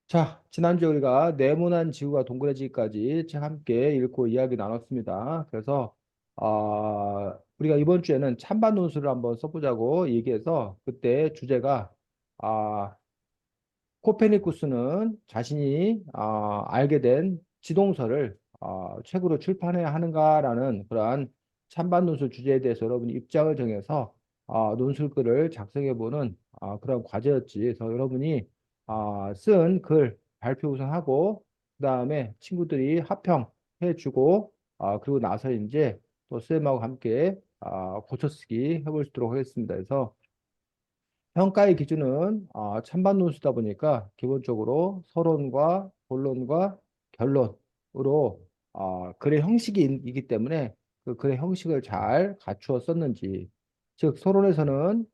자, 지난주에 우리가 네모난 지구가 동그래지기까지 책 함께 읽고 이야기 나눴습니다. 그래서 우리가 이번 주에는 찬반 논술을 한번 써보자고 얘기해서 그때 주제가 아, 코페니쿠스는 자신이 알게 된 지동설을 책으로 출판해야 하는가라는 그러한 찬반 논술 주제에 대해서 여러분이 입장을 정해서 논술글을 작성해보는 그런 과제였지. 그래서 여러분이 쓴 글 발표 우선 하고 그다음에 친구들이 합평해주고 그리고 나서 이제 또 쌤하고 함께 고쳐쓰기 해보도록 하겠습니다. 그래서 평가의 기준은 찬반 논술이다 보니까 기본적으로 서론과 본론과 결론으로 글의 형식이기 때문에 그 글의 형식을 잘 갖추어 썼는지, 즉 서론에서는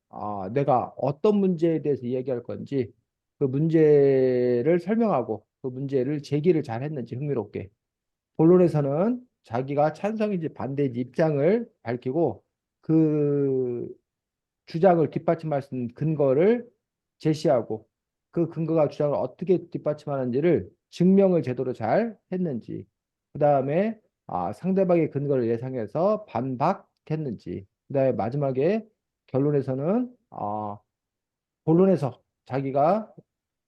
내가 어떤 문제에 대해서 이야기할 건지 그 문제를 설명하고 그 문제를 제기를 잘 했는지 흥미롭게, 본론에서는 자기가 찬성인지 반대인지 입장을 밝히고 그 주장을 뒷받침할 수 있는 근거를 제시하고 그 근거가 주장을 어떻게 뒷받침하는지를 증명을 제대로 잘 했는지, 그 다음에 상대방의 근거를 예상해서 반박했는지, 그 다음에 마지막에 결론에서는 본론에서 자기가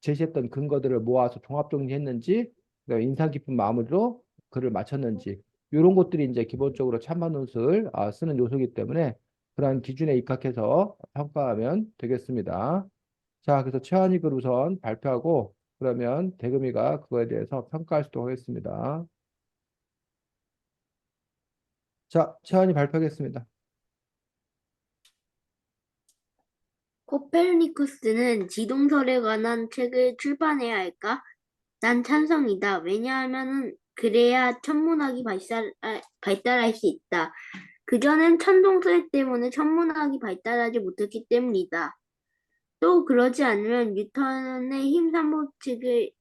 제시했던 근거들을 모아서 종합 정리했는지, 그다음에 인상 깊은 마무리로 글을 마쳤는지, 이런 것들이 이제 기본적으로 찬반 논술 쓰는 요소이기 때문에 그러한 기준에 입각해서 평가하면 되겠습니다. 자, 그래서 최한이 글 우선 발표하고 그러면 대금이가 그거에 대해서 평가할 수 있도록 하겠습니다. 자, 최한이 발표하겠습니다. 코페르니쿠스는 지동설에 관한 책을 출판해야 할까? 난 찬성이다. 왜냐하면은 그래야 천문학이 발달할 수 있다. 그전엔 천동설 때문에 천문학이 발달하지 못했기 때문이다. 또 그러지 않으면 뉴턴의 힘산법칙을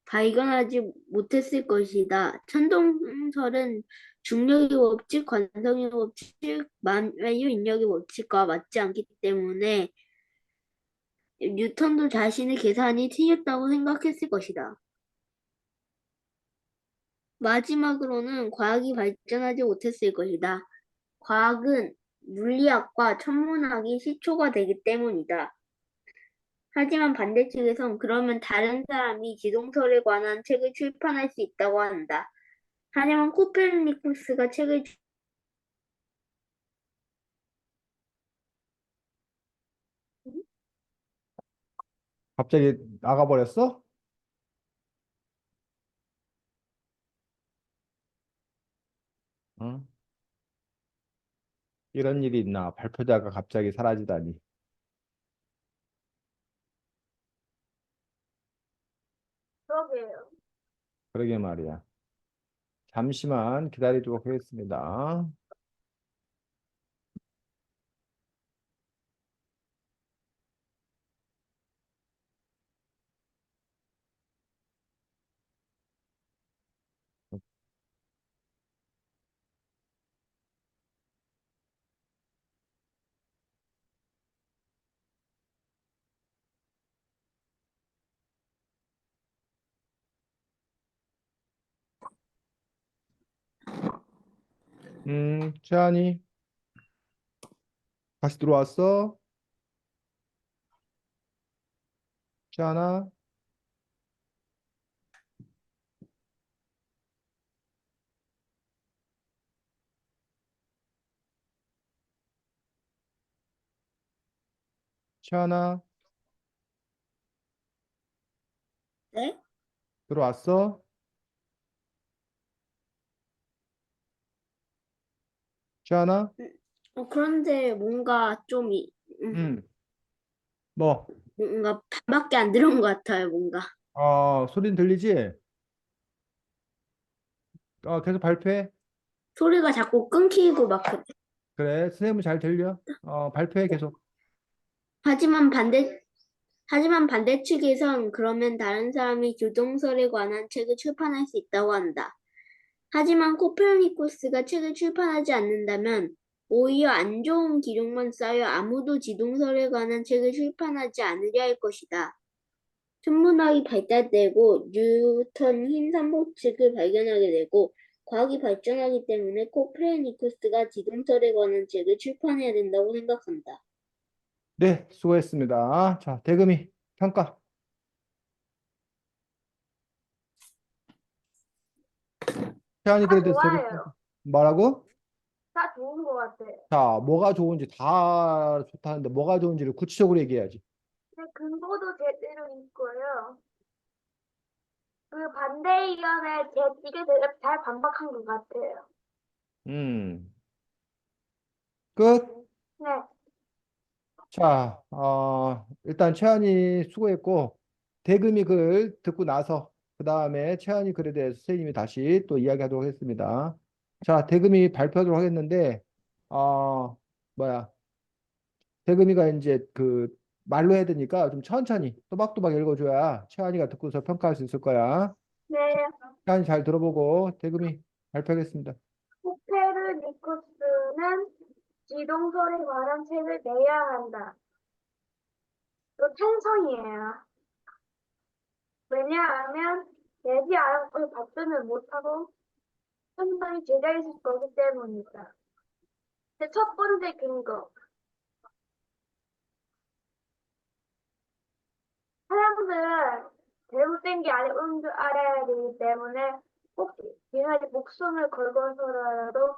발견하지 못했을 것이다. 천동설은 중력의 법칙, 관성의 법칙, 만유 인력의 법칙과 맞지 않기 때문에 뉴턴도 자신의 계산이 틀렸다고 생각했을 것이다. 마지막으로는 과학이 발전하지 못했을 것이다. 과학은 물리학과 천문학이 시초가 되기 때문이다. 하지만 반대측에선 그러면 다른 사람이 지동설에 관한 책을 출판할 수 있다고 한다. 하지만 코페르니쿠스가 책을 갑자기 나가버렸어? 응? 이런 일이 있나? 발표자가 갑자기 사라지다니. 그러게요. 그러게 말이야. 잠시만 기다리도록 하겠습니다. 최한이 다시 들어왔어? 최한아? 최한아? 네? 들어왔어? 최한아? 그런데 뭔가 음, 뭐, 뭔가 반밖에 안 들은 것 같아요, 뭔가. 소린 들리지? 계속 발표해. 소리가 자꾸 끊기고 막 그래. 그래, 선생님은 잘 들려? 발표해, 계속. 하지만 반대, 하지만 반대측에선 그러면 다른 사람이 조동설에 관한 책을 출판할 수 있다고 한다. 하지만 코페르니쿠스가 책을 출판하지 않는다면 오히려 안 좋은 기록만 쌓여 아무도 지동설에 관한 책을 출판하지 않으려 할 것이다. 천문학이 발달되고 뉴턴 흰산 법칙을 발견하게 되고 과학이 발전하기 때문에 코페르니쿠스가 지동설에 관한 책을 출판해야 된다고 생각한다. 네, 수고했습니다. 자, 대금이 평가. 태안이 다 그래 대해서 대금 평가. 좋아해요. 뭐라고? 다 좋은 것 같아요. 자, 뭐가 좋은지 다 좋다는데 뭐가 좋은지를 구체적으로 얘기해야지. 근데 근거도 제대로 있고요. 그 반대 의견에 제 되게 잘 반박한 것 같아요. 음, 끝. 네, 자, 일단 최한이 수고했고, 대금이 글 듣고 나서, 그 다음에 최한이 글에 대해서 선생님이 다시 또 이야기하도록 하겠습니다. 자, 대금이 발표하도록 하겠는데, 어, 뭐야, 대금이가 이제 그 말로 해야 되니까 좀 천천히 또박또박 읽어줘야 최한이가 듣고서 평가할 수 있을 거야. 네. 최한이 잘 들어보고, 대금이 발표하겠습니다. 코페르니쿠스는 지동설에 관한 책을 내야 한다. 또 찬성이에요. 왜냐하면 내지 않고 답변을 못하고 혼돈이 제자리일 거기 때문이다. 첫 번째 근거. 사람들은 잘못된 게 아닌 줄 알아야 되기 때문에 꼭 얘네들 목숨을 걸고서라도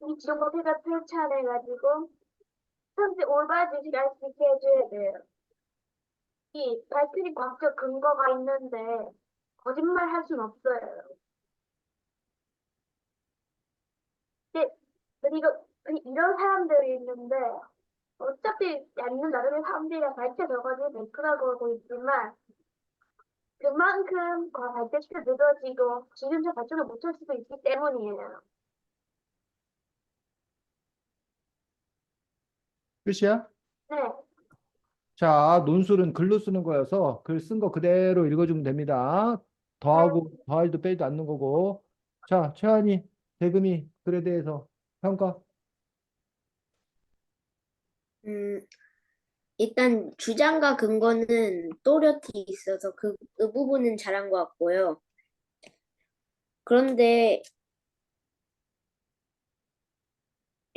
이 지정법회가 펼쳐내가지고 사람들이 올바른 지식을 알 수 있게 해줘야 돼요. 이 밝혀진 과학적 근거가 있는데 거짓말 할 수는 없어요. 근데 그리고 이런 사람들이 있는데 어차피 얇는 나름의 사람들이랑 밝혀져가지고 매크라고 하고 있지만 그만큼 발전시켜 늦어지고 지금처럼 발전을 못할 수도 있기 때문이에요. 끝이야? 네, 자, 논술은 글로 쓰는 거여서 글 쓴 거 그대로 읽어주면 됩니다. 네. 더하고 더하기도 빼도 않는 거고. 자, 최한이 대금이 글에 대해서 평가. 음, 일단 주장과 근거는 또렷이 있어서 그 부분은 잘한 것 같고요. 그런데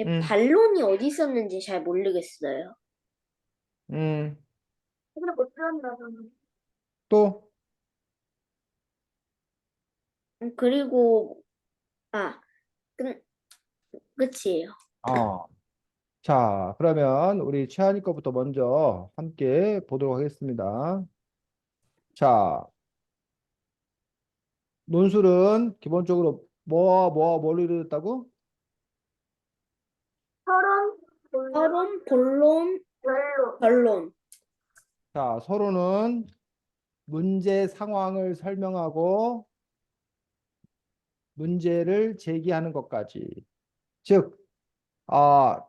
음, 반론이 어디 있었는지 잘 모르겠어요. 음, 그걸 못 들었나 저는. 또, 그리고 아, 끝, 끝이에요. 어, 자, 그러면 우리 최한이 거부터 먼저 함께 보도록 하겠습니다. 자, 논술은 기본적으로 뭘 이루었다고? 서론, 본론, 서론, 본론, 결론. 변론. 자, 서로는 문제 상황을 설명하고 문제를 제기하는 것까지. 즉, 아,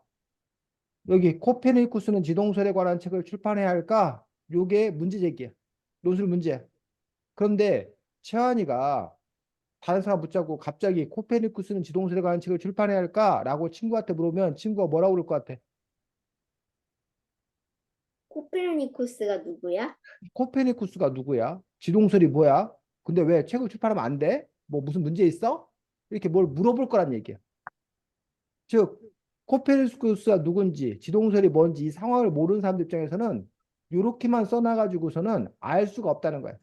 여기 코페르니쿠스는 지동설에 관한 책을 출판해야 할까? 요게 문제 제기야. 논술 문제. 그런데 최한이가 다른 사람 붙잡고 갑자기 코페르니쿠스는 지동설에 관한 책을 출판해야 할까? 라고 친구한테 물으면 친구가 뭐라고 그럴 것 같아? 코페르니쿠스가 누구야? 코페르니쿠스가 누구야? 지동설이 뭐야? 근데 왜 책을 출판하면 안 돼? 뭐 무슨 문제 있어? 이렇게 뭘 물어볼 거란 얘기야. 즉, 코페르니쿠스가 누군지, 지동설이 뭔지 이 상황을 모르는 사람들 입장에서는 이렇게만 써놔가지고서는 알 수가 없다는 거야.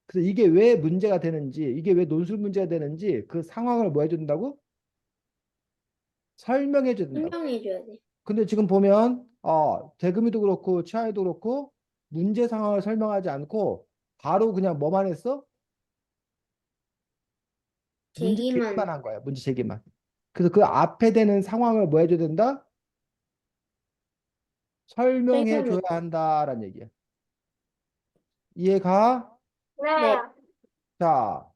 그래서 이게 왜 문제가 되는지, 이게 왜 논술 문제가 되는지 그 상황을 뭐 해준다고? 설명해 준다고. 설명해줘야 돼. 근데 지금 보면 대금이도 그렇고 치아이도 그렇고 문제 상황을 설명하지 않고 바로 그냥 뭐만 했어? 문제 제기만 제기만 한 거야. 문제 제기만. 그래서 그 앞에 되는 상황을 뭐 해줘야 된다? 설명해 설명해. 줘야 한다라는 얘기야. 이해가? 네, 네, 자,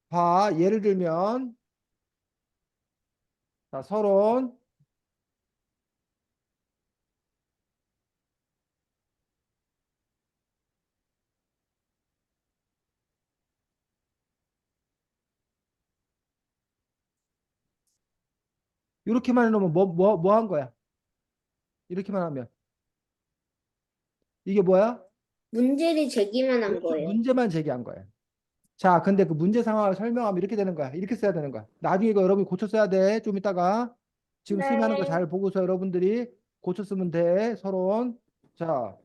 봐. 예를 들면 자, 서론 이렇게만 해놓으면 뭐 한 거야? 이렇게만 하면 이게 뭐야? 문제를 제기만 한 그렇죠. 거예요. 문제만 제기한 거예요. 자, 근데 그 문제 상황을 설명하면 이렇게 되는 거야. 이렇게 써야 되는 거야. 나중에 이거 여러분이 고쳐 써야 돼. 좀 이따가. 지금 쌤이 하는 거 네. 잘 보고서 여러분들이 고쳐 쓰면 돼. 서론. 자,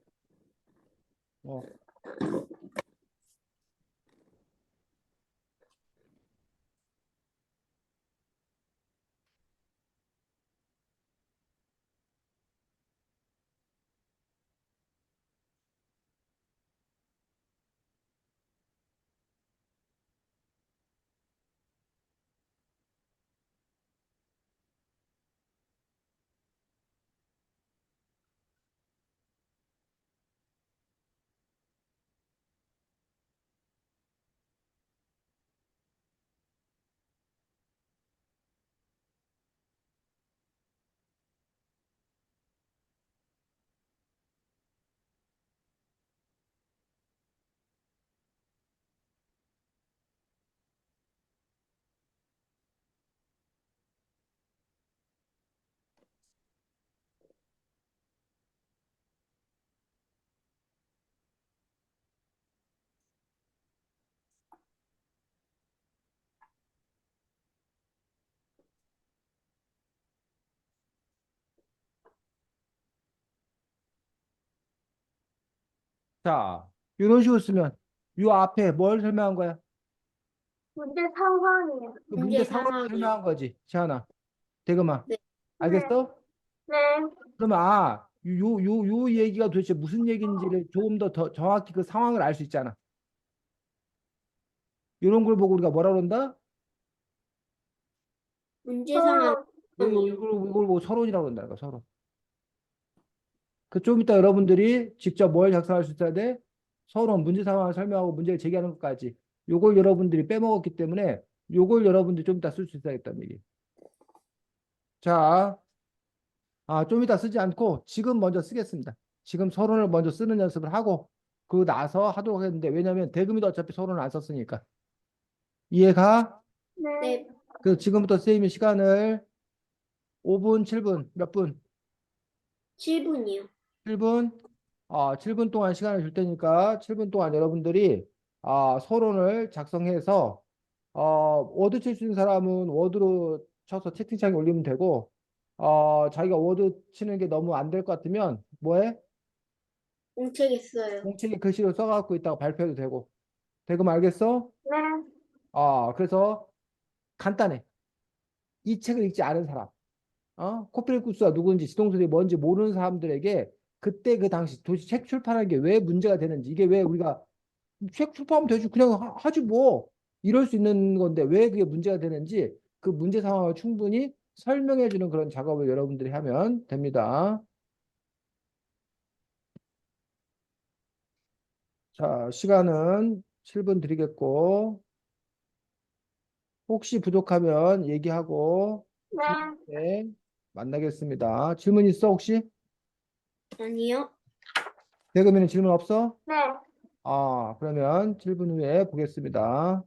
어, 자, 이런 식으로 쓰면 요 앞에 뭘 설명한 거야? 문제 상황이요. 그 문제 문제 상황을 상황이요. 설명한 거지. 시원아. 대금아. 네. 네. 알겠어? 네. 그러면 요 얘기가 도대체 무슨 얘기인지를 조금 더 정확히 그 상황을 알 수 있잖아. 이런 걸 보고 우리가 뭐라 그런다? 문제 상황이요. 이걸 보고 서론이라고 그런다는 거야, 서론. 그 좀 이따 여러분들이 직접 뭘 작성할 수 있어야 돼? 서론, 문제 상황을 설명하고 문제를 제기하는 것까지. 요걸 여러분들이 빼먹었기 때문에 요걸 여러분들이 좀 이따 쓸 수 있어야겠다는 얘기. 자, 좀 이따 쓰지 않고 지금 먼저 쓰겠습니다. 지금 서론을 먼저 쓰는 연습을 하고 그 나서 하도록 했는데 왜냐면 대금이도 어차피 서론을 안 썼으니까. 이해가? 네. 네. 그래서 지금부터 선생님이 시간을 5분, 7분, 몇 분? 7분이요. 7분? 7분 동안 시간을 줄 테니까 7분 동안 여러분들이 서론을 작성해서 워드 칠 수 있는 사람은 워드로 쳐서 채팅창에 올리면 되고 자기가 워드 치는 게 너무 안 될 것 같으면 뭐해? 공책했어요. 공책에 글씨로 써갖고 있다가 발표해도 되고. 대금 알겠어? 네. 그래서 간단해. 이 책을 읽지 않은 사람, 코페르쿠스가 누군지 지동설이 뭔지 모르는 사람들에게 그때 그 당시 도대체 책 출판하는 게 왜 문제가 되는지 이게 왜 우리가 책 출판하면 되지 그냥 하지 뭐 이럴 수 있는 건데 왜 그게 문제가 되는지 그 문제 상황을 충분히 설명해 주는 그런 작업을 여러분들이 하면 됩니다. 자, 시간은 7분 드리겠고 혹시 부족하면 얘기하고 네. 네, 만나겠습니다. 질문 있어 혹시? 아니요. 대금이는 질문 없어? 네. 그러면 7분 후에 보겠습니다.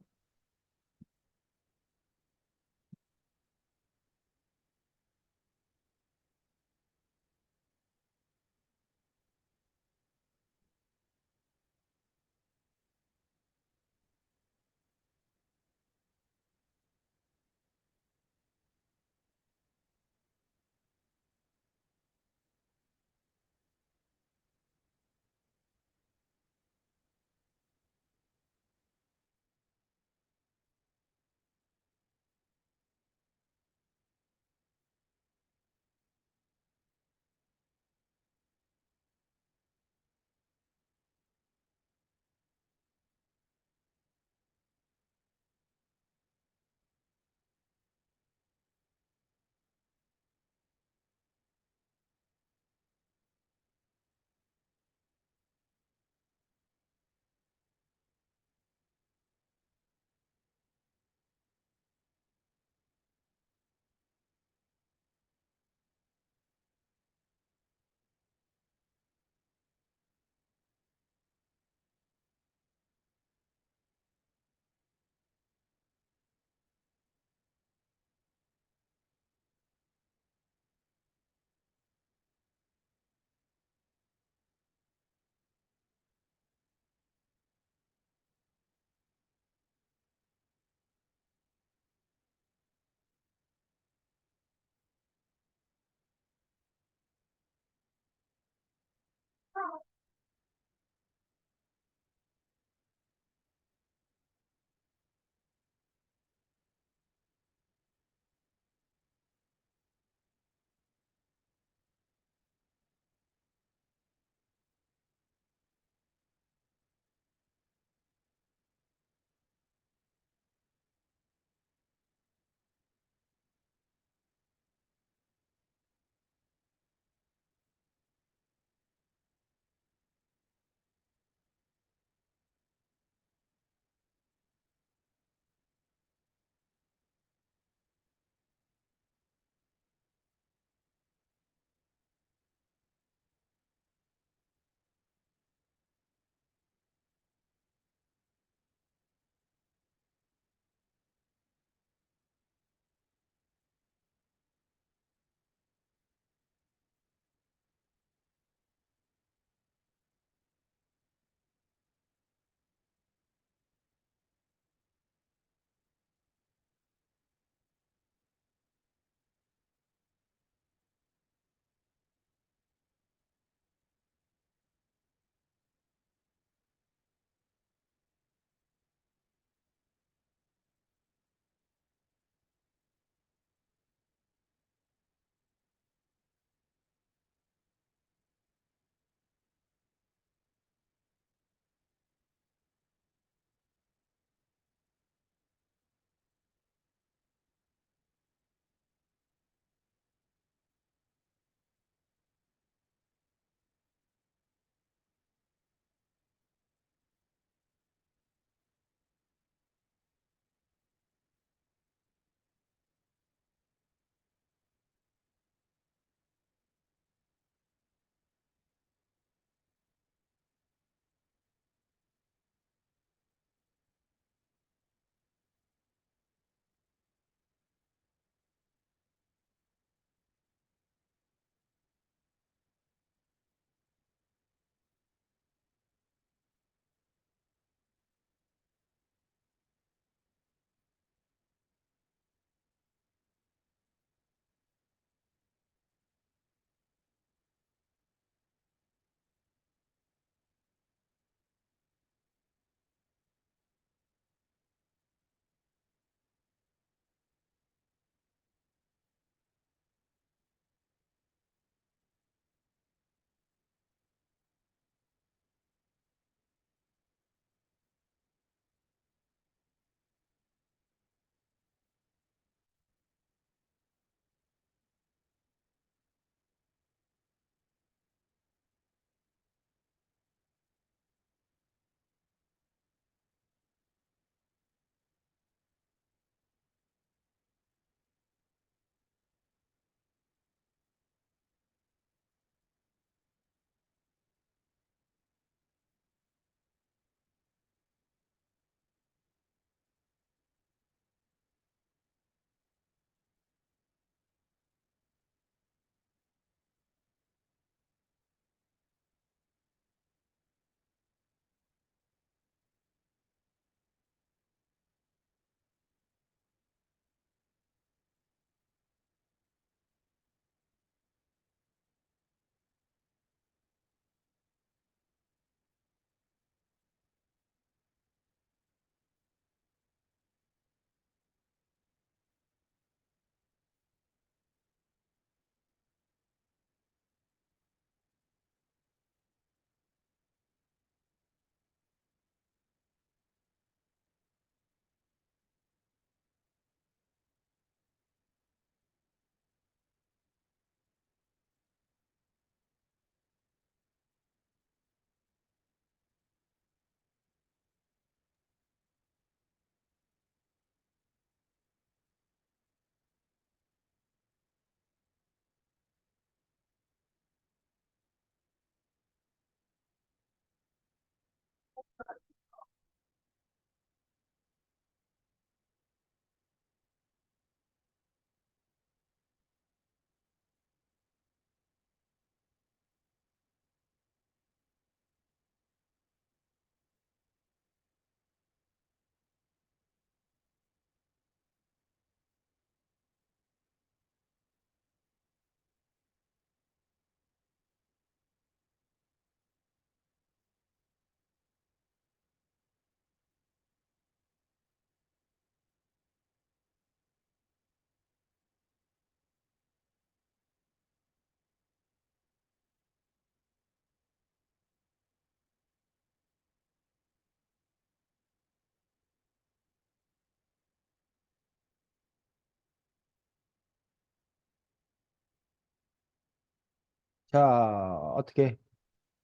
자, 어떻게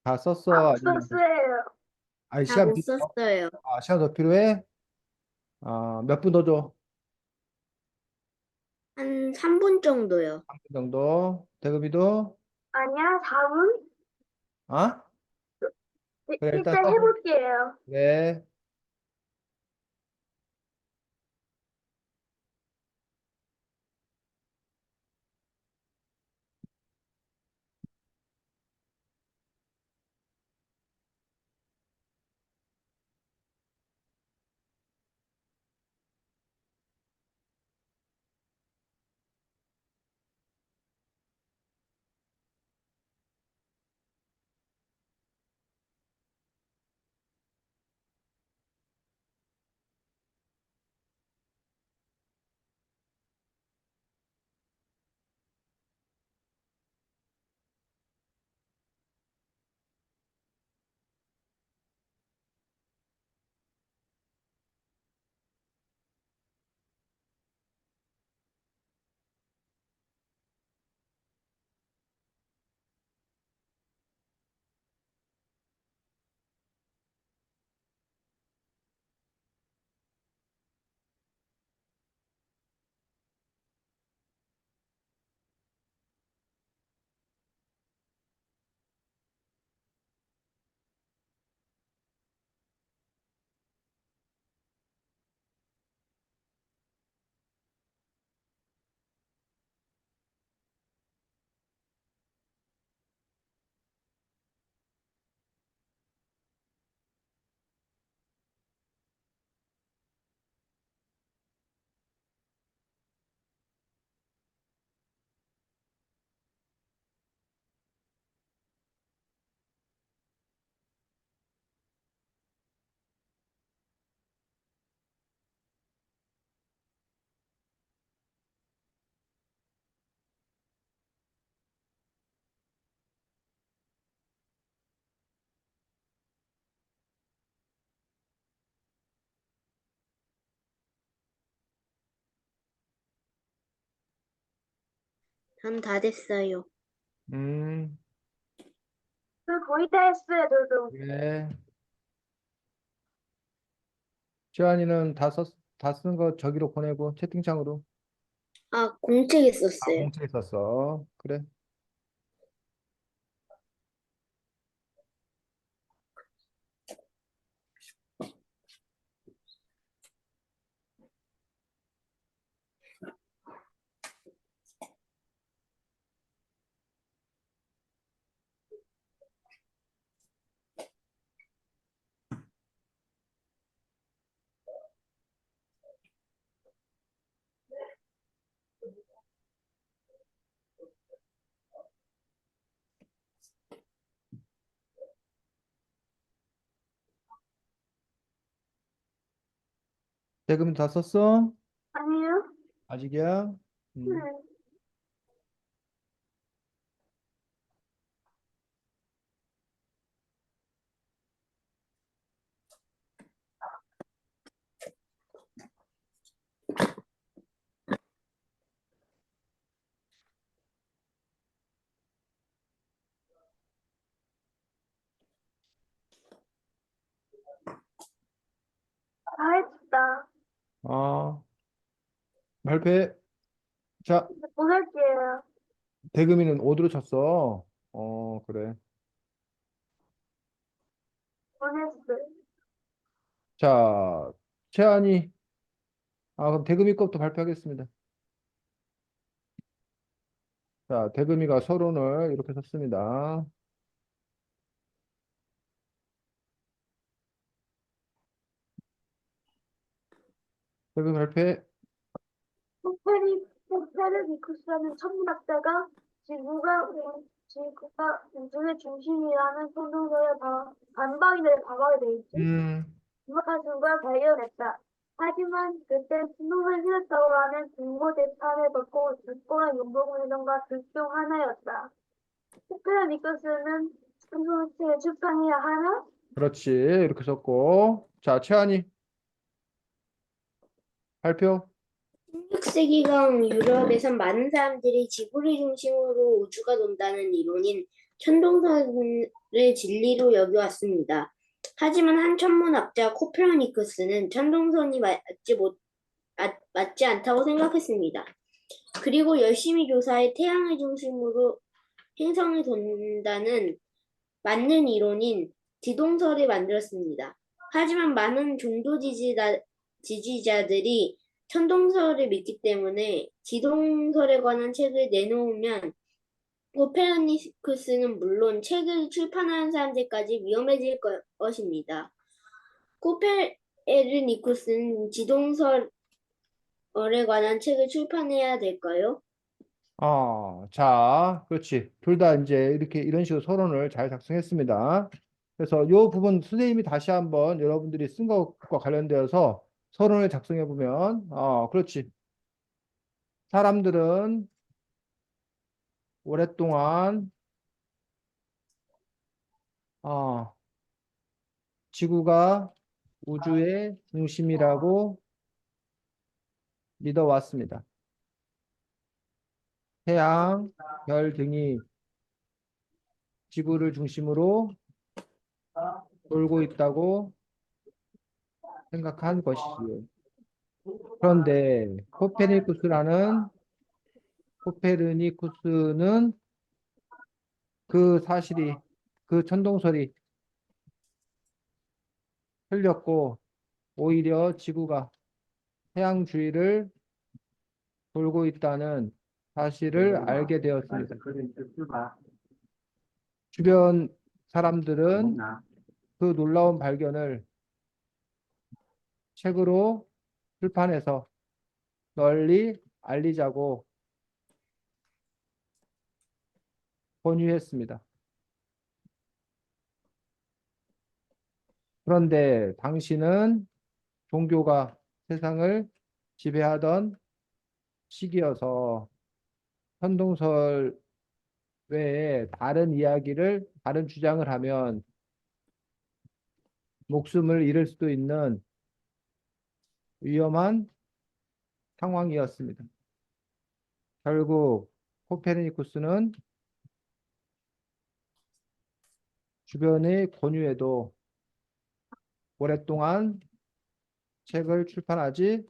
다 다 썼어? 못 아니면 썼어요. 아니 다 시간 못 썼어요. 시간 더 필요해? 몇 분 더 줘? 한 3분 정도요. 3분 정도. 대금이도 아니야, 4분? 어? 그래 일단 일단 써보. 해볼게요. 그래. 전 다 됐어요. 음, 거의 다 했어요, 저도. 그래. 지환이는 다 쓴 거 저기로 보내고 채팅창으로. 아, 공책에 아, 썼어요. 공책에 썼어. 그래. 대금 다 썼어? 아니요? 아직이야? 네. 음. 다 했다. 어, 발표해. 자, 이제 보낼게요. 대금이는 어디로 쳤어? 그래. 보냈어요. 자, 채안이. 그럼 대금이 것부터 발표하겠습니다. 자, 대금이가 서론을 이렇게 썼습니다. 대금 발표해. 코페르니쿠스는 천문학자가 지구가 우주의 중심이라는 선동설에 반박이를 박하게 돼 있지. 음, 정확한 증거를 발견했다. 하지만 그때 신호를 실었다고 하는 증거 재판을 받고 죽거나 용보군이던가 둘 중 하나였다. 코페르니쿠스는 천문학책을 출판해야 하나? 그렇지. 이렇게 썼고. 자, 채안이 발표. 20세기경 유럽에선 많은 사람들이 지구를 중심으로 우주가 돈다는 이론인 천동설을 진리로 여겨왔습니다. 하지만 한 천문학자 코페르니쿠스는 천동설이 맞지 않다고 생각했습니다. 그리고 열심히 조사해 태양을 중심으로 행성이 돈다는 맞는 이론인 지동설을 만들었습니다. 하지만 많은 종교 지지자들이 천동설을 믿기 때문에 지동설에 관한 책을 내놓으면 코페르니쿠스는 물론 책을 출판하는 사람들까지 위험해질 것입니다. 코페르니쿠스는 지동설에 관한 책을 출판해야 될까요? 자, 그렇지. 둘 다 이제 이렇게 이런 식으로 서론을 잘 작성했습니다. 그래서 이 부분 선생님이 다시 한번 여러분들이 쓴 것과 관련되어서 서론을 작성해 보면, 그렇지. 사람들은 오랫동안 어, 지구가 우주의 중심이라고 믿어왔습니다. 태양, 별 등이 지구를 중심으로 돌고 있다고 생각한 것이지요. 그런데 코페르니쿠스는 그 사실이, 그 천동설이 틀렸고 오히려 지구가 태양 주위를 돌고 있다는 사실을 알게 되었습니다. 주변 사람들은 그 놀라운 발견을 책으로 출판해서 널리 알리자고 권유했습니다. 그런데 당시는 종교가 세상을 지배하던 시기여서 천동설 외에 다른 주장을 하면 목숨을 잃을 수도 있는 위험한 상황이었습니다. 결국 코페르니쿠스는 주변의 권유에도 오랫동안 책을 출판하지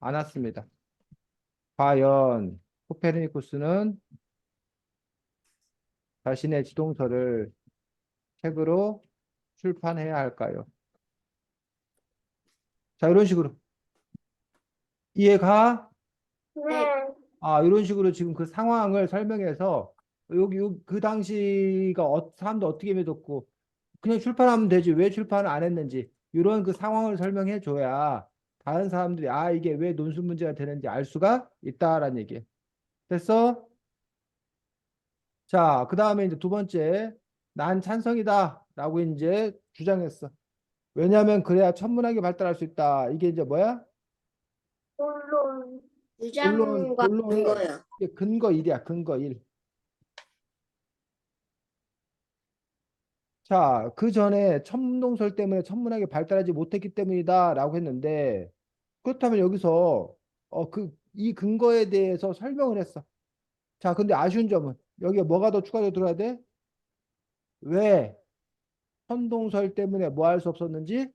않았습니다. 과연 코페르니쿠스는 자신의 지동설을 책으로 출판해야 할까요? 자, 이런 식으로 이해가? 네. 이런 식으로 지금 그 상황을 설명해서 여기 그 당시가 사람도 어떻게 믿었고 그냥 출판하면 되지 왜 출판을 안 했는지 이런 그 상황을 설명해 줘야 다른 사람들이 이게 왜 논술 문제가 되는지 알 수가 있다라는 얘기. 됐어? 자, 그 다음에 이제 두 번째, 난 찬성이다 라고 이제 주장했어. 왜냐하면 그래야 천문학이 발달할 수 있다. 이게 이제 뭐야? 물론. 주장과 본론의 근거요. 이게 근거 1이야. 근거 1. 자, 그 전에 천문동설 때문에 천문학이 발달하지 못했기 때문이다 라고 했는데 그렇다면 여기서 이 근거에 대해서 설명을 했어. 자, 근데 아쉬운 점은 여기에 뭐가 더 추가로 들어야 돼? 왜 천동설 때문에 뭐 할 수 없었는지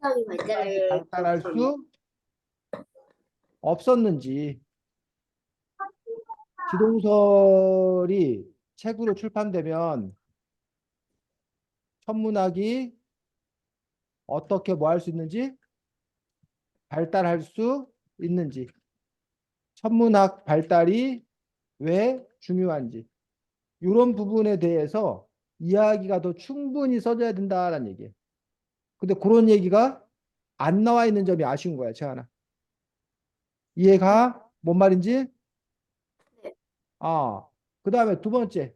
생각이 발달할 발달할 수 없었는지 지동설이 책으로 출판되면 천문학이 어떻게 뭐 할 수 있는지 발달할 수 있는지 천문학 발달이 왜 중요한지 이런 부분에 대해서 이야기가 더 충분히 써져야 된다라는 얘기예요. 근데 그런 얘기가 안 나와 있는 점이 아쉬운 거야, 채하나. 이해가? 뭔 말인지? 네. 그 다음에 두 번째.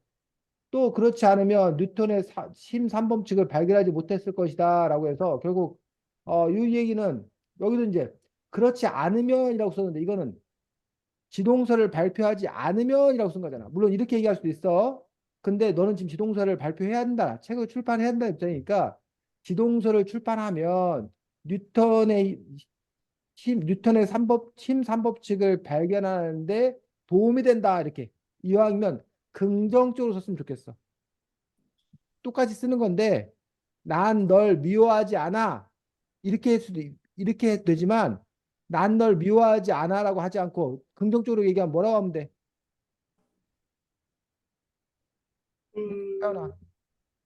또 그렇지 않으면 뉴턴의 힘 3법칙을 발견하지 못했을 것이다 라고 해서 결국 이 얘기는 여기도 이제 그렇지 않으면이라고 썼는데 이거는 지동설을 발표하지 않으면이라고 쓴 거잖아. 물론 이렇게 얘기할 수도 있어. 근데 너는 지금 지동설을 발표해야 한다. 책을 출판해야 한다는 입장이니까 지동설을 출판하면 뉴턴의 뉴턴의 힘 3법칙을 발견하는데 도움이 된다. 이렇게 이왕이면 긍정적으로 썼으면 좋겠어. 똑같이 쓰는 건데 난 널 미워하지 않아. 이렇게 해도 되지만 난 널 미워하지 않아라고 하지 않고 긍정적으로 얘기하면 뭐라고 하면 돼? 태연아.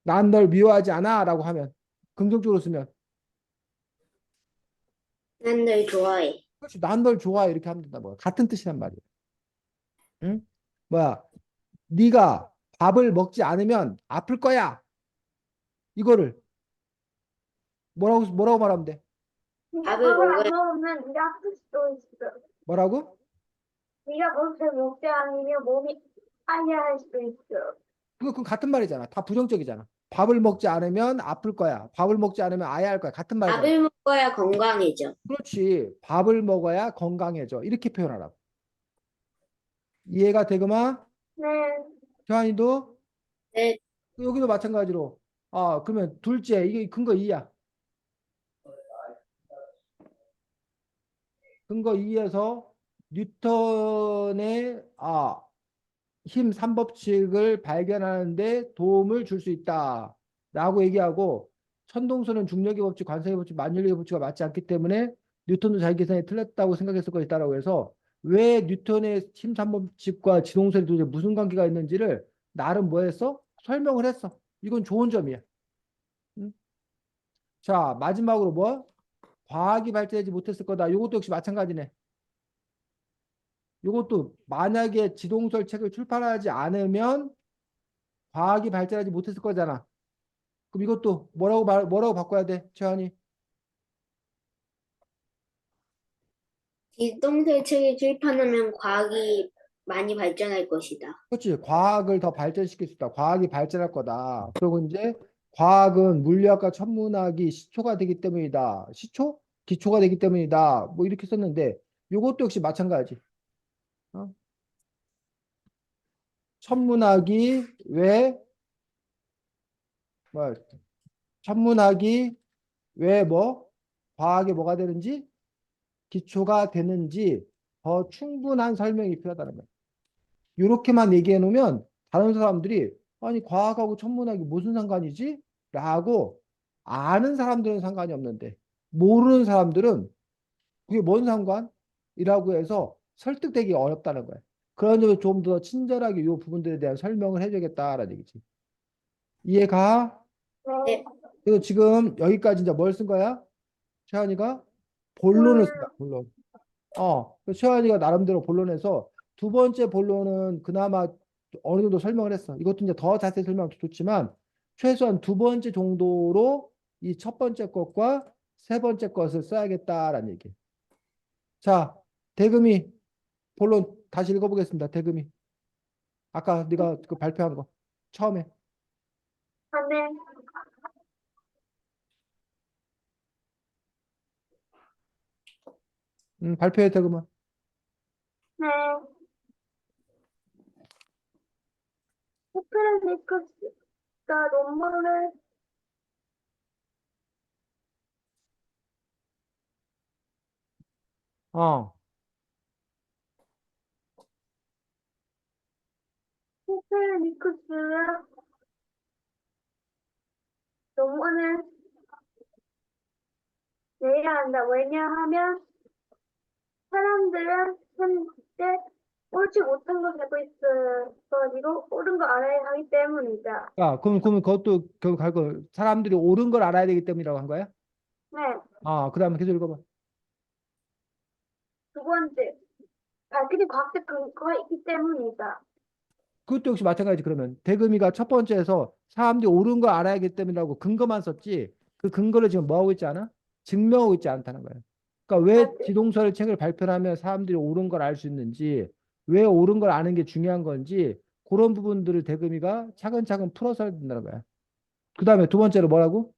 난 널 미워하지 않아라고 하면 긍정적으로 쓰면 난 널 좋아해. 그렇지. 난 널 좋아해 이렇게 하면 된다. 뭐 같은 뜻이란 말이야. 응? 뭐야? 네가 밥을 먹지 않으면 아플 거야. 이거를 뭐라고 말하면 돼? 네가 밥을 밥을 안 먹어야 먹으면 네가 아플 수도 있어. 뭐라고? 네가 밥을 먹지 않으면 몸이 아야할 수도 있어. 그건 같은 말이잖아. 다 부정적이잖아. 밥을 먹지 않으면 아플 거야. 밥을 먹지 않으면 아야 할 거야. 같은 말이잖아. 밥을 먹어야 건강해져. 그렇지. 밥을 먹어야 건강해져. 이렇게 표현하라고. 이해가 되구만? 네, 교환이도 네, 여기도 마찬가지로. 아, 그러면 둘째 이게 근거 2야. 근거 2에서 뉴턴의 힘 3법칙을 발견하는데 도움을 줄 수 있다. 라고 얘기하고 천동설은 중력의 법칙, 관성의 법칙, 만율의 법칙과 맞지 않기 때문에 뉴턴도 자기 계산이 틀렸다고 생각했을 것이다라고 해서 왜 뉴턴의 힘 3법칙과 지동설이 도대체 무슨 관계가 있는지를 나름 뭐 했어? 설명을 했어. 이건 좋은 점이야. 응? 자, 마지막으로 뭐? 과학이 발전하지 못했을 거다. 이것도 역시 마찬가지네. 이것도 만약에 지동설 책을 출판하지 않으면 과학이 발전하지 못했을 거잖아. 그럼 이것도 뭐라고 바꿔야 돼, 최한이? 기동설 책을 출판하면 과학이 많이 발전할 것이다. 그렇지. 과학을 더 발전시킬 수 있다. 과학이 발전할 거다. 그리고 이제 과학은 물리학과 천문학이 시초가 되기 때문이다. 시초? 기초가 되기 때문이다. 뭐 이렇게 썼는데 이것도 역시 마찬가지. 어? 천문학이 왜, 뭐, 천문학이 왜 뭐, 과학에 뭐가 되는지, 기초가 되는지 더 충분한 설명이 필요하다는 거야. 이렇게만 얘기해 놓으면 다른 사람들이 아니 과학하고 천문학이 무슨 상관이지? 라고 아는 사람들은 상관이 없는데 모르는 사람들은 그게 뭔 상관이라고 해서 설득되기 어렵다는 거야. 그런 점에서 좀 더 친절하게 이 부분들에 대한 설명을 해줘야겠다라는 얘기지. 이해가? 네, 네, 그래서 지금 여기까지 이제 뭘 쓴 거야? 최한이가 본론을 쓴다. 본론. 최환이가 나름대로 본론에서 두 번째 본론은 그나마 어느 정도 설명을 했어. 이것도 이제 더 자세히 설명하면 좋지만 최소한 두 번째 정도로 이 첫 번째 것과 세 번째 것을 써야겠다라는 얘기. 자, 대금이 본론 다시 읽어보겠습니다. 대금이. 아까 네가 그 발표한 거 처음에. 아, 네, 발표해 대금아. 네. 코페르니쿠스가 논문을 어, 코페르니쿠스가 논문을 내야 한다. 왜냐하면 사람들은 현재 옳지 못한 걸 알고 있어가지고 옳은 걸 알아야 하기 때문이다. 그럼 그것도 결국 갈 거. 사람들이 옳은 걸 알아야 되기 때문이라고 한 거야? 네. 그다음에 계속 읽어봐. 두 번째, 밝혀진 과학적 근거가 있기 때문이다. 그것도 역시 마찬가지. 그러면 대금이가 첫 번째에서 사람들이 옳은 걸 알아야기 때문이라고 근거만 썼지 그 근거를 지금 뭐 하고 있지 않아? 증명하고 있지 않다는 거예요. 그러니까 왜 맞지? 지동설 책을 발표하면 사람들이 옳은 걸 알 수 있는지 왜 옳은 걸 아는 게 중요한 건지 그런 부분들을 대금이가 차근차근 풀어서 해야 된다는 거야. 그 다음에 두 번째로 뭐라고?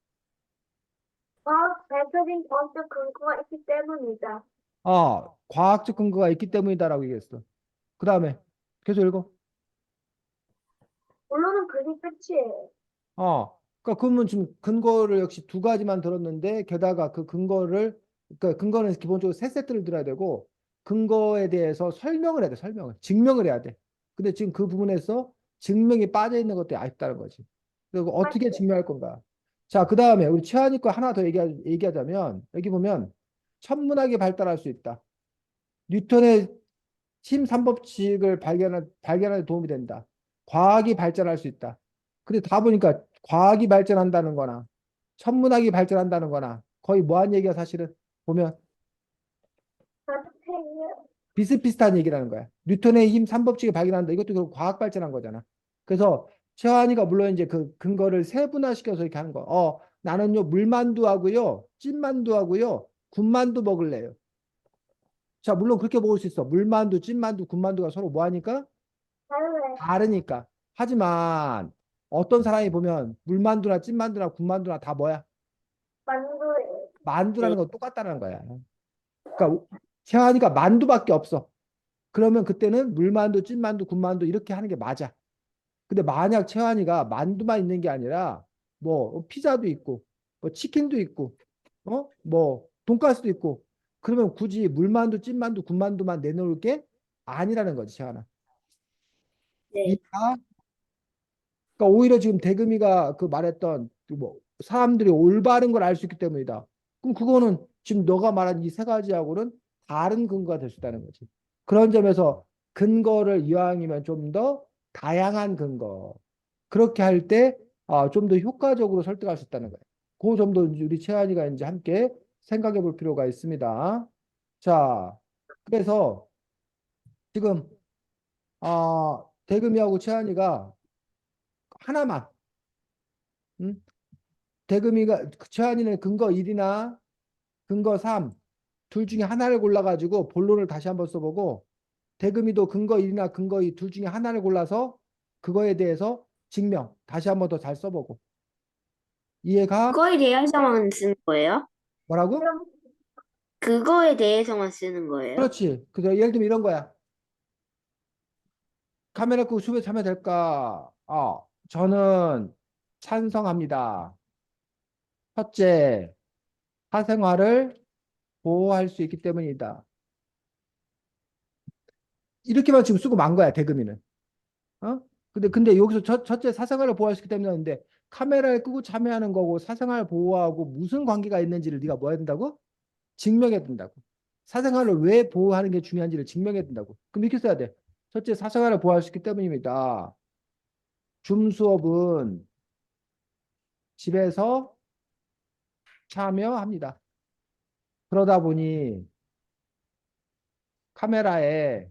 밝혀진 과학적 근거가 있기 때문이다. 과학적 근거가 있기 때문이다라고 얘기했어. 그 다음에 계속 읽어. 물론은 그게 끝이에요. 그러니까 그러면 지금 근거를 역시 두 가지만 들었는데 게다가 그 근거를 그러니까 근거는 기본적으로 세 세트를 들어야 되고 근거에 대해서 설명을 해야 돼. 설명을. 증명을 해야 돼. 근데 지금 그 부분에서 증명이 빠져 있는 것도 아쉽다는 거지. 그리고 어떻게 증명할 건가? 자, 그다음에 우리 최한이 거 하나 더 얘기하자면 여기 보면 천문학이 발달할 수 있다. 뉴턴의 힘 3법칙을 발견하는 데 도움이 된다. 과학이 발전할 수 있다. 근데 다 보니까 과학이 발전한다는 거나 천문학이 발전한다는 거나 거의 뭐한 얘기가 사실은 보면 같아요. 비슷비슷한 얘기라는 거야. 뉴턴의 힘 3법칙을 발견한다. 이것도 결국 과학 발전한 거잖아. 그래서 최환이가 물론 이제 그 근거를 세분화시켜서 이렇게 하는 거. 나는요 물만두하고요 찐만두하고요 군만두 먹을래요. 자, 물론 그렇게 먹을 수 있어. 물만두, 찐만두, 군만두가 서로 뭐 하니까? 다르네. 다르니까. 하지만 어떤 사람이 보면 물만두나 찐만두나 군만두나 다 뭐야? 만두예요. 만두라는 건 똑같다는 거야. 그러니까 태환이가 만두밖에 없어. 그러면 그때는 물만두, 찐만두, 군만두 이렇게 하는 게 맞아. 근데 만약 채환이가 만두만 있는 게 아니라 뭐 피자도 있고 뭐 치킨도 있고 뭐 돈가스도 있고 그러면 굳이 물만두, 찐만두, 군만두만 내놓을 게 아니라는 거지, 채환아. 네. 이해가? 그러니까 오히려 지금 대금이가 그 말했던 그뭐 사람들이 올바른 걸 알 수 있기 때문이다. 그럼 그거는 지금 너가 말한 이 세 가지하고는 다른 근거가 될 수 있다는 거지. 그런 점에서 근거를 이왕이면 좀 더 다양한 근거. 그렇게 할 때 좀 더 효과적으로 설득할 수 있다는 거예요. 그 점도 우리 채환이가 이제 함께 생각해 볼 필요가 있습니다. 자, 그래서 지금 대금이하고 채환이가 하나만 음? 대금이가 최한이는 근거 1이나 근거 3 둘 중에 하나를 골라가지고 본론을 다시 한번 써보고 대금이도 근거 1이나 근거 2 둘 중에 하나를 골라서 그거에 대해서 증명 다시 한번 더 잘 써보고 이해가? 그거에 대해서만 쓰는 거예요? 뭐라고? 그럼 그거에 대해서만 쓰는 거예요? 그렇지. 그래서 예를 들면 이런 거야. 카메라 끄고 수업에 참여될까? 저는 찬성합니다. 첫째, 사생활을 보호할 수 있기 때문이다. 이렇게만 지금 쓰고 만 거야, 대금이는. 어? 근데 여기서 첫째 사생활을 보호할 수 있기 때문인데 카메라를 끄고 참여하는 거고 사생활 보호하고 무슨 관계가 있는지를 네가 뭐 해야 된다고? 증명해야 된다고. 사생활을 왜 보호하는 게 중요한지를 증명해야 된다고. 그럼 이렇게 써야 돼. 첫째, 사생활을 보호할 수 있기 때문입니다. 줌 수업은 집에서 참여합니다. 그러다 보니 카메라에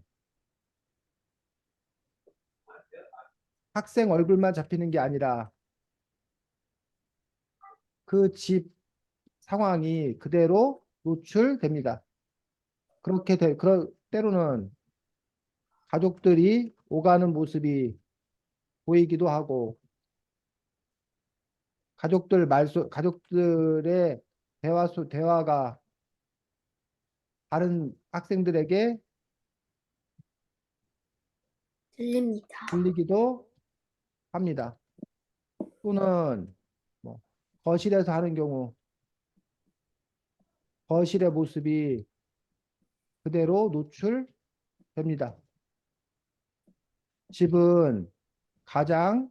학생 얼굴만 잡히는 게 아니라 그 집 상황이 그대로 노출됩니다. 때로는 가족들이 오가는 모습이 보이기도 하고, 가족들의 대화가 다른 학생들에게 들립니다. 들리기도 합니다. 또는 뭐 거실에서 하는 경우, 거실의 모습이 그대로 노출됩니다. 집은 가장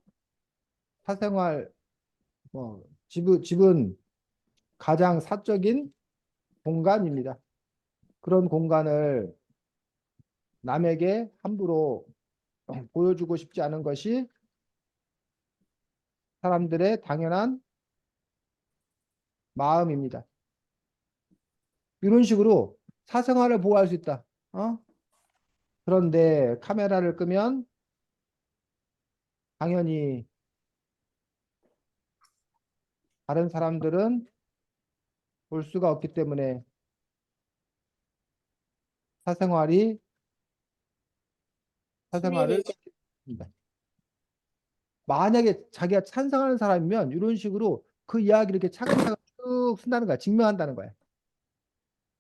사생활, 집은 가장 사적인 공간입니다. 그런 공간을 남에게 함부로 보여주고 싶지 않은 것이 사람들의 당연한 마음입니다. 이런 식으로 사생활을 보호할 수 있다. 그런데 카메라를 끄면 당연히 다른 사람들은 볼 수가 없기 때문에 사생활이 사생활을 침해되죠. 합니다. 만약에 자기가 찬성하는 사람이면 이런 식으로 그 이야기를 이렇게 차근차근 쭉 쓴다는 거야. 증명한다는 거야.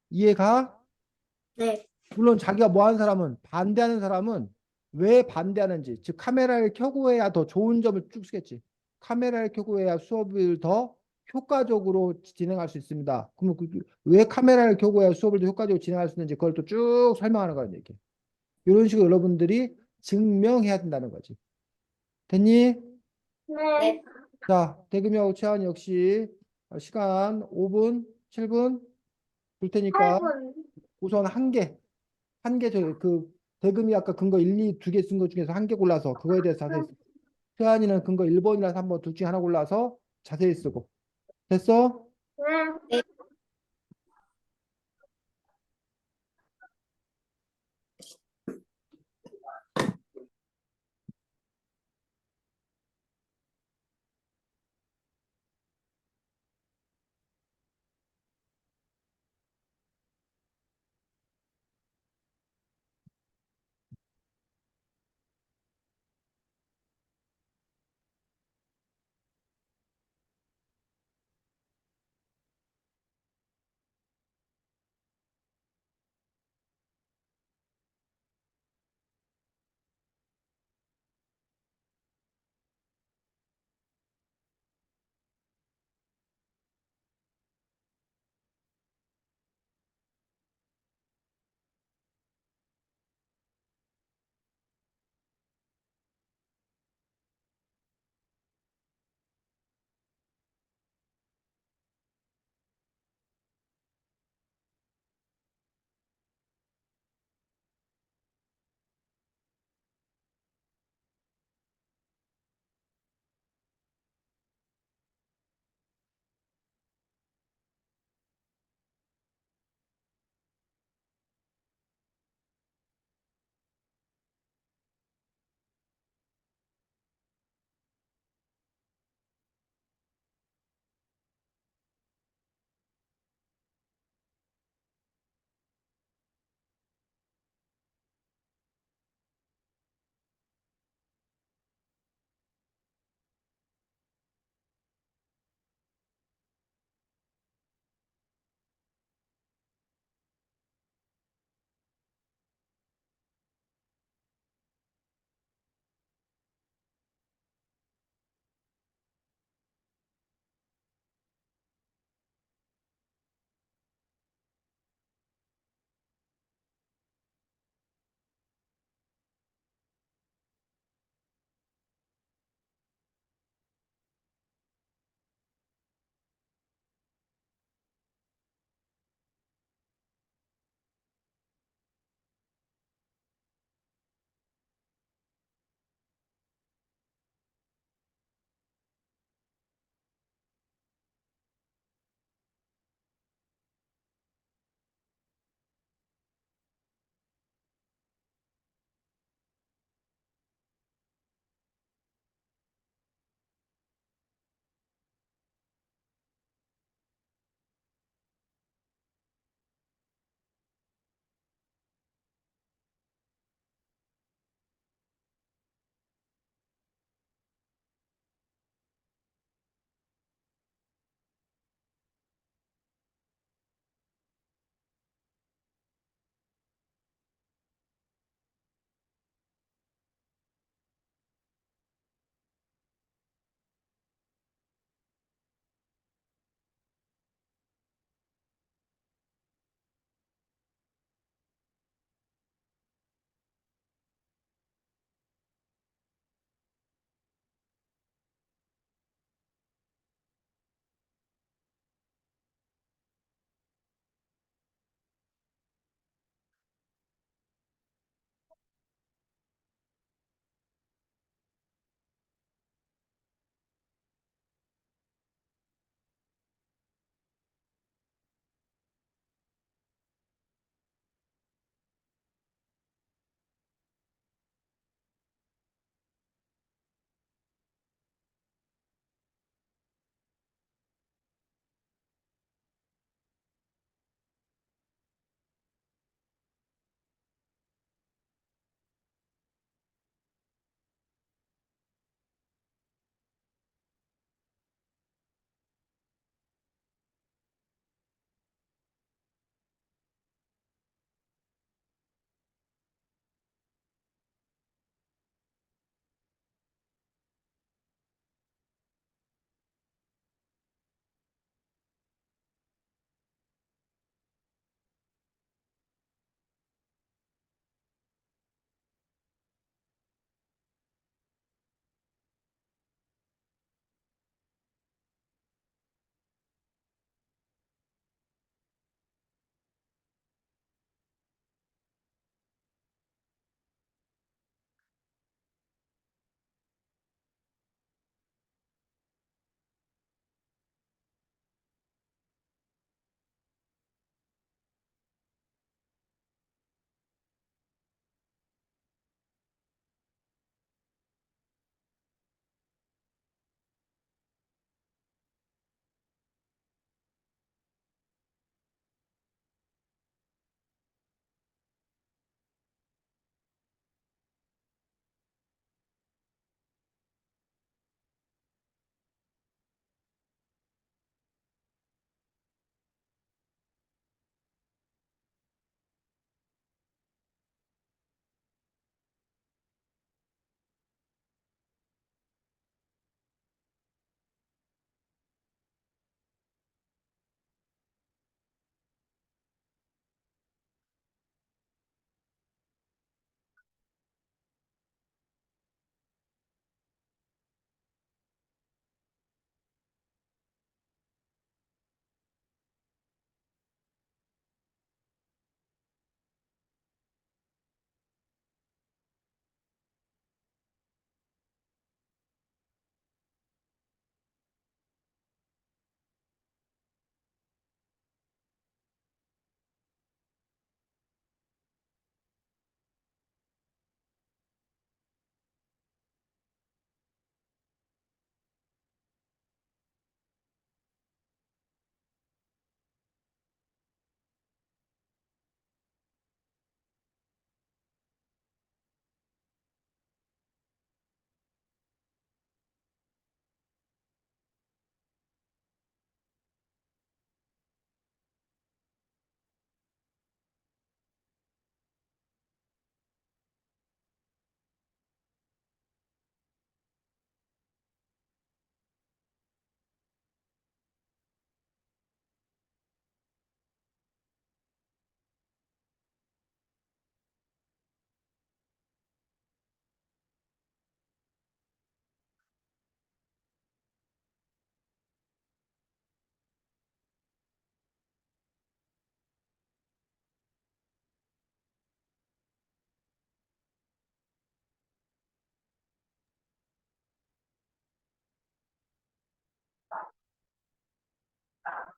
이해가? 네. 물론 자기가 뭐 하는 사람은 반대하는 사람은 왜 반대하는지, 즉 카메라를 켜고 해야 더 좋은 점을 쭉 쓰겠지. 카메라를 켜고 해야 수업을 더 효과적으로 진행할 수 있습니다. 그러면 왜 카메라를 켜고 해야 수업을 더 효과적으로 진행할 수 있는지 그걸 또 쭉 설명하는 거란 얘기. 이런 식으로 여러분들이 증명해야 된다는 거지. 됐니? 네. 자, 대금이하고 채환이 역시 시간 5분, 7분 줄 테니까 8분. 우선 한 개, 대금이 아까 근거 1, 2, 두 개 쓴 것 중에서 한 개 골라서 그거에 대해서 자세히 쓰고, 채환이는 근거 1번이나 3번 둘 중에 하나 골라서 자세히 쓰고. 됐어? 네.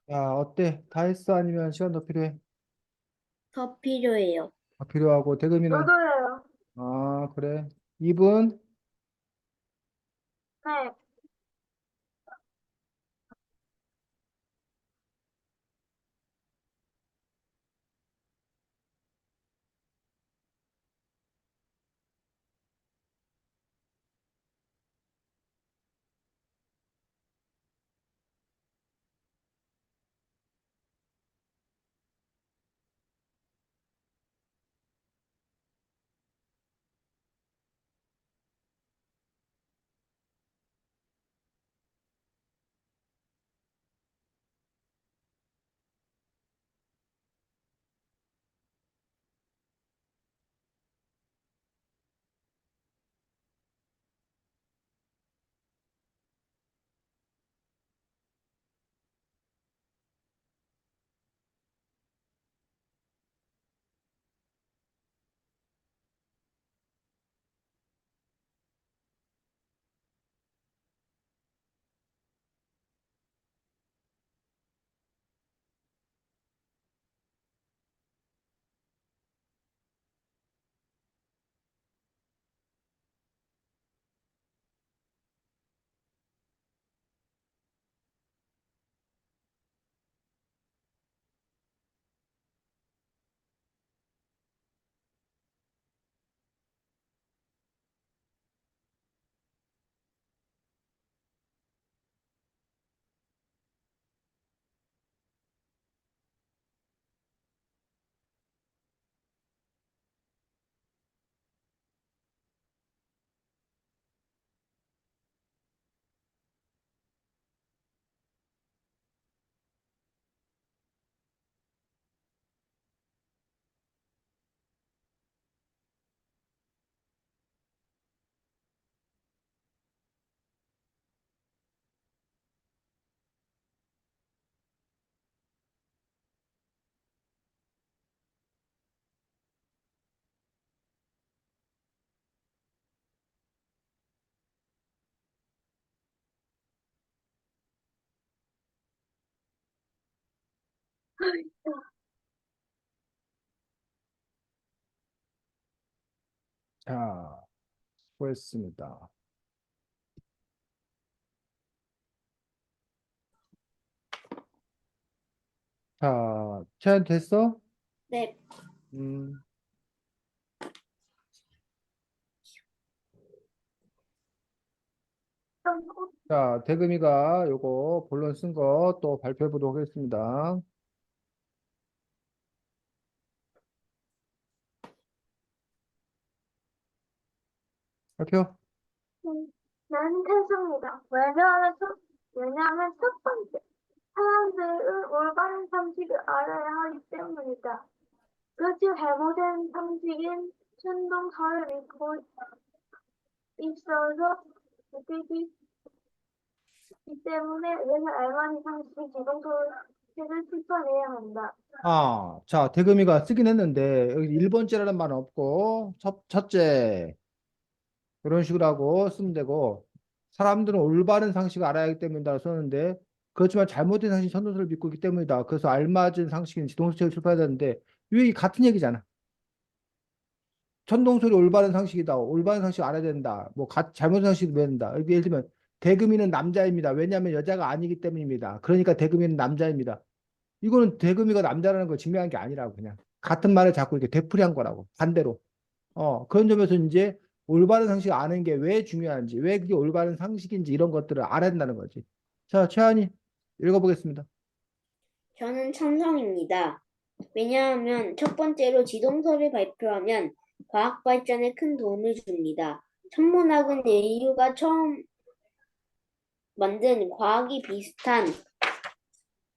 자, 어때? 다 했어? 아니면 시간 더 필요해? 더 필요해요. 아, 필요하고 대금이는 저도요. 아, 그래. 2분? 네. 자, 수고했습니다. 자, 체한 됐어? 네. 음, 자, 대금이가 요거 본론 쓴 거 또 발표해 보도록 하겠습니다. 발표. 나는 찬성이다. 왜냐하면 첫 번째, 사람들은 올바른 상식을 알아야 하기 때문이다. 그렇지 잘못된 상식인 충동설을 믿고 있어서 느끼기 때문에 그래서 알만한 상식 지동설을 실천해야 한다. 아, 자, 대금이가 쓰긴 했는데 여기 1번째라는 말은 없고 첫째 이런 식으로 하고 쓰면 되고 사람들은 올바른 상식을 알아야 하기 때문이다 썼는데 그렇지만 잘못된 상식 선도서를 믿고 있기 때문이다. 그래서 알맞은 상식인 지동설을 출발해야 되는데 이 같은 얘기잖아. 천동설이 올바른 상식이다. 올바른 상식 알아야 된다. 뭐 잘못된 상식도 해야 된다. 예를 들면 대금이는 남자입니다. 왜냐하면 여자가 아니기 때문입니다. 그러니까 대금이는 남자입니다. 이거는 대금이가 남자라는 걸 증명한 게 아니라고 그냥 같은 말을 자꾸 이렇게 되풀이한 거라고 반대로. 그런 점에서 이제 올바른 상식 아는 게 왜 중요한지, 왜 그게 올바른 상식인지 이런 것들을 알아야 된다는 거지. 자, 최한이 읽어보겠습니다. 저는 찬성입니다. 왜냐하면 첫 번째로 지동설을 발표하면 과학 발전에 큰 도움을 줍니다. 천문학은 인류가 처음 만든 과학이 비슷한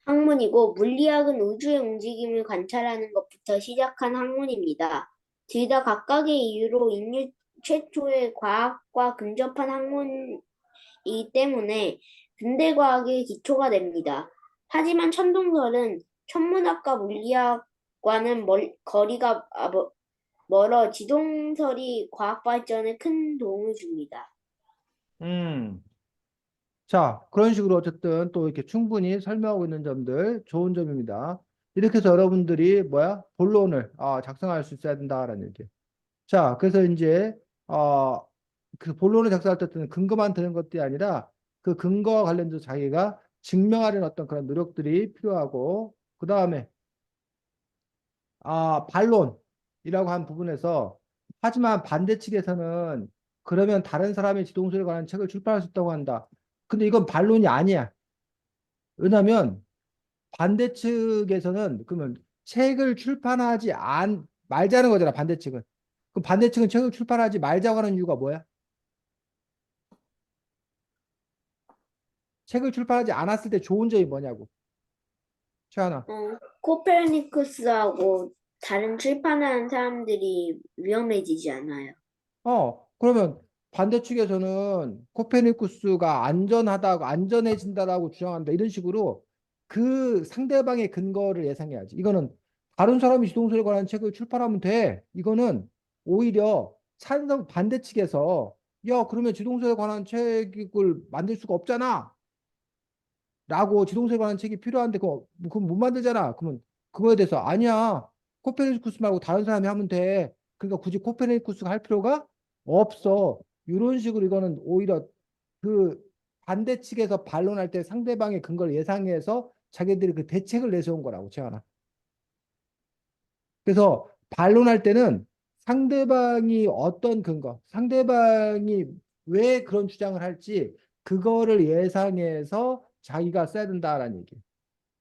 학문이고 물리학은 우주의 움직임을 관찰하는 것부터 시작한 학문입니다. 둘 다 각각의 이유로 인류 최초의 과학과 근접한 학문이기 때문에 근대 과학의 기초가 됩니다. 하지만 천동설은 천문학과 물리학과는 거리가 멀어 지동설이 과학 발전에 큰 도움을 줍니다. 음. 자, 그런 식으로 어쨌든 또 이렇게 충분히 설명하고 있는 점들 좋은 점입니다. 이렇게 해서 여러분들이 뭐야? 본론을 작성할 수 있어야 된다라는 얘기. 자, 그래서 이제 어, 그 본론을 작성할 때는 근거만 드는 것이 아니라 그 근거와 관련해서 자기가 증명하려는 어떤 그런 노력들이 필요하고 그 다음에 반론이라고 한 부분에서 하지만 반대 측에서는 그러면 다른 사람의 지동설에 관한 책을 출판할 수 있다고 한다. 근데 이건 반론이 아니야. 왜냐하면 반대 측에서는 그러면 책을 출판하지 말자는 거잖아. 반대 측은. 그럼 반대 측은 책을 출판하지 말자고 하는 이유가 뭐야? 책을 출판하지 않았을 때 좋은 점이 뭐냐고. 최하나. 코페르니쿠스하고 다른 출판하는 사람들이 위험해지지 않아요. 그러면 반대 측에서는 코페르니쿠스가 안전하다고 안전해진다라고 주장한다. 이런 식으로 그 상대방의 근거를 예상해야지. 이거는 다른 사람이 지동설에 관한 책을 출판하면 돼. 이거는 오히려 찬성 반대 측에서 야, 그러면 지동설에 관한 책을 만들 수가 없잖아. 라고 지동설에 관한 책이 필요한데 그건 못 만들잖아. 그러면 그거에 대해서 아니야. 코페르니쿠스 말고 다른 사람이 하면 돼. 그러니까 굳이 코페르니쿠스가 할 필요가 없어. 이런 식으로 이거는 오히려 그 반대 측에서 반론할 때 상대방의 근거를 예상해서 자기들이 그 대책을 내세운 거라고 채하나. 그래서 반론할 때는 상대방이 어떤 근거, 상대방이 왜 그런 주장을 할지 그거를 예상해서 자기가 써야 된다라는 얘기.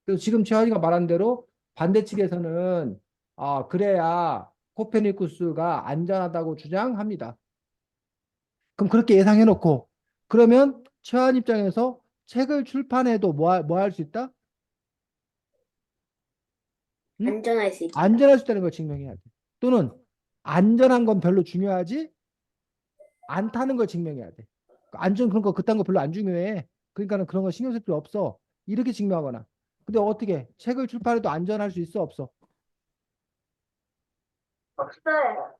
그래서 지금 최현이가 말한 대로 반대 측에서는 그래야 코페르니쿠스가 안전하다고 주장합니다. 그럼 그렇게 예상해 놓고 그러면 최한 입장에서 책을 출판해도 뭐 할 수 있다? 응? 안전할 수 있다. 안전할 수 있다는 걸 증명해야 돼. 또는 안전한 건 별로 중요하지 않다는 걸 증명해야 돼. 안전 그런 거 그딴 거 별로 안 중요해. 그러니까는 그런 거 신경 쓸 필요 없어. 이렇게 증명하거나. 근데 어떻게 책을 출판해도 안전할 수 있어 없어? 없어요.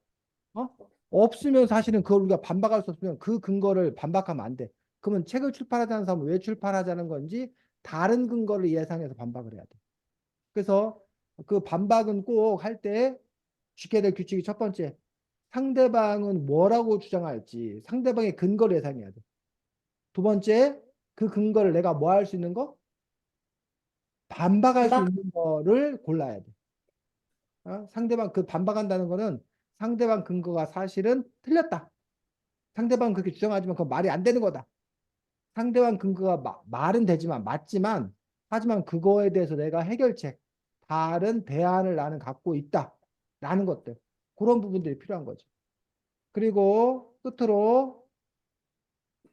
어? 없으면 사실은 그걸 우리가 반박할 수 없으면 그 근거를 반박하면 안 돼. 그러면 책을 출판하자는 사람은 왜 출판하자는 건지 다른 근거를 예상해서 반박을 해야 돼. 그래서 그 반박은 꼭 할 때 지켜야 될 규칙이 첫 번째, 상대방은 뭐라고 주장할지 상대방의 근거를 예상해야 돼. 두 번째, 그 근거를 내가 뭐 할 수 있는 거? 반박할 수 반박, 있는 거를 골라야 돼. 상대방 그 반박한다는 거는 상대방 근거가 사실은 틀렸다. 상대방 그렇게 주장하지만 그건 말이 안 되는 거다. 상대방 근거가 말은 되지만 맞지만 하지만 그거에 대해서 내가 해결책, 다른 대안을 나는 갖고 있다라는 것들. 그런 부분들이 필요한 거죠. 그리고 끝으로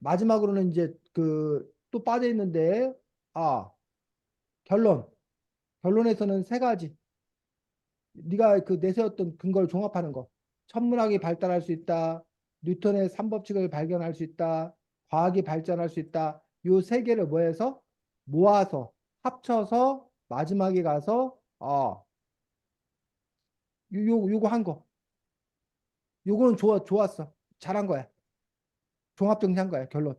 마지막으로는 이제 그 또 빠져 있는데 결론. 결론에서는 세 가지. 네가 그 내세웠던 근거를 종합하는 거. 천문학이 발달할 수 있다. 뉴턴의 삼법칙을 발견할 수 있다. 과학이 발전할 수 있다. 요 세 개를 뭐해서 모아서 합쳐서 마지막에 가서 요거 한 거. 요거는 좋았어. 잘한 거야. 종합 정리한 거야. 결론.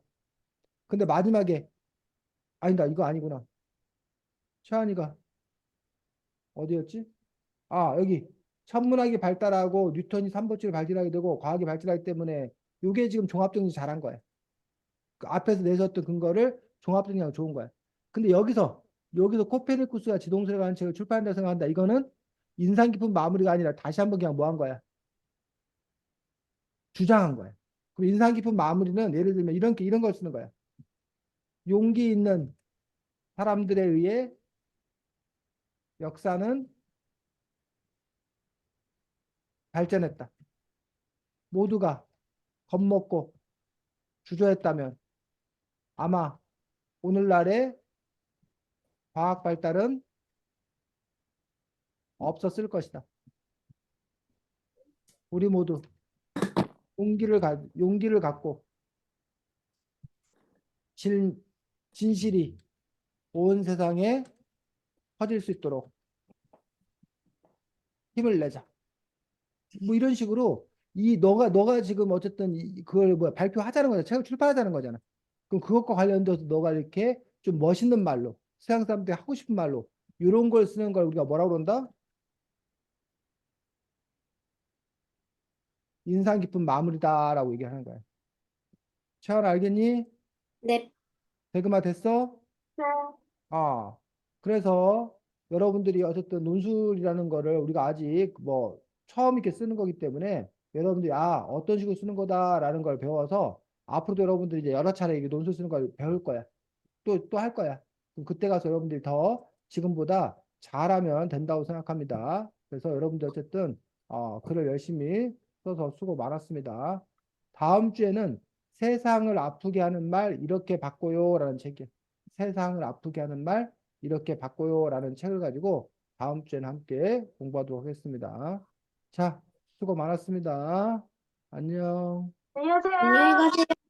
근데 마지막에 아니다. 이거 아니구나. 최한이가 어디였지? 여기 천문학이 발달하고 뉴턴이 삼법칙을 발견하게 되고 과학이 발전하기 때문에 요게 지금 종합 정리 잘한 거야. 그 앞에서 내세웠던 근거를 종합 정리하면 좋은 거야. 근데 여기서 코페르니쿠스가 지동설에 관한 책을 출판한다 생각한다. 이거는 인상 깊은 마무리가 아니라 다시 한번 그냥 뭐 한 거야? 주장한 거야. 그럼 인상 깊은 마무리는 예를 들면 이런 걸 쓰는 거야. 용기 있는 사람들에 의해 역사는 발전했다. 모두가 겁먹고 주저했다면 아마 오늘날의 과학 발달은 없었을 것이다. 우리 모두 용기를 갖고 진실이 온 세상에 퍼질 수 있도록 힘을 내자. 뭐 이런 식으로 너가 지금 어쨌든 그걸 발표하자는 거잖아. 책을 출판하자는 거잖아. 그럼 그것과 관련돼서 너가 이렇게 좀 멋있는 말로 서양 사람들이 하고 싶은 말로 이런 걸 쓰는 걸 우리가 뭐라고 그런다? 인상 깊은 마무리다라고 얘기하는 거야. 채원 알겠니? 네. 대금아 됐어? 네. 아, 그래서 여러분들이 어쨌든 논술이라는 거를 우리가 아직 뭐 처음 이렇게 쓰는 거기 때문에 여러분들이 어떤 식으로 쓰는 거다라는 걸 배워서 앞으로도 여러분들이 이제 여러 차례 이게 논술 쓰는 걸 배울 거야. 또 할 거야. 그럼 그때 가서 여러분들이 더 지금보다 잘하면 된다고 생각합니다. 그래서 여러분들 어쨌든 글을 열심히 써서 수고 많았습니다. 다음 주에는 세상을 아프게 하는 말 이렇게 바꿔요라는 책이에요. 세상을 아프게 하는 말 이렇게 바꿔요라는 책을 가지고 다음 주에는 함께 공부하도록 하겠습니다. 자, 수고 많았습니다. 안녕. 안녕하세요. 안녕히 가세요.